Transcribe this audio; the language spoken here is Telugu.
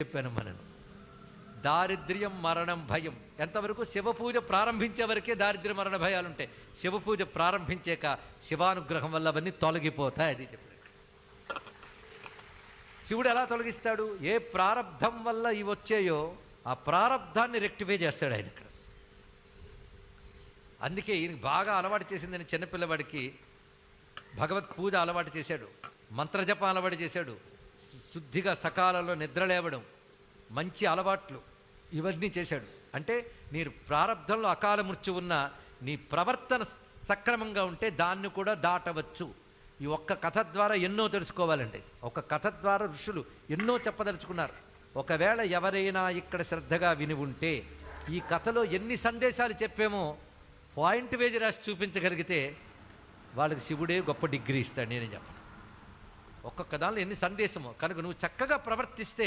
చెప్పాను మనను. దారిద్ర్యం మరణం భయం ఎంతవరకు శివపూజ ప్రారంభించే వరకే దారిద్ర్య మరణ భయాలు ఉంటాయి. శివపూజ ప్రారంభించాక శివానుగ్రహం వల్ల అవన్నీ తొలగిపోతాయి. అది చెప్పాడు. శివుడు ఎలా తొలగిస్తాడు? ఏ ప్రారంధం వల్ల ఇవి వచ్చాయో ఆ ప్రారంధాన్ని రెక్టిఫై చేస్తాడు ఆయన ఇక్కడ. అందుకే ఈయనకి బాగా అలవాటు చేసిందని చిన్నపిల్లవాడికి భగవత్ పూజ అలవాటు చేశాడు, మంత్రజపం అలవాటు చేశాడు, శుద్ధిగా సకాలంలో నిద్ర లేవడం, మంచి అలవాట్లు ఇవన్నీ చేశాడు. అంటే మీరు ప్రారంధంలో అకాల మృత్యు ఉన్న నీ ప్రవర్తన సక్రమంగా ఉంటే దాన్ని కూడా దాటవచ్చు. ఈ ఒక్క కథ ద్వారా ఎన్నో తెలుసుకోవాలండి. ఒక కథ ద్వారా ఋషులు ఎన్నో చెప్పదలుచుకున్నారు. ఒకవేళ ఎవరైనా ఇక్కడ శ్రద్ధగా విని ఉంటే ఈ కథలో ఎన్ని సందేశాలు చెప్పామో పాయింట్ వేజ్ రాసి చూపించగలిగితే వాళ్ళకి శివుడే గొప్ప డిగ్రీ ఇస్తాడు. నేనే చెప్పను. ఒక్కొక్క దానిలో ఎన్ని సందేశమో కనుక నువ్వు చక్కగా ప్రవర్తిస్తే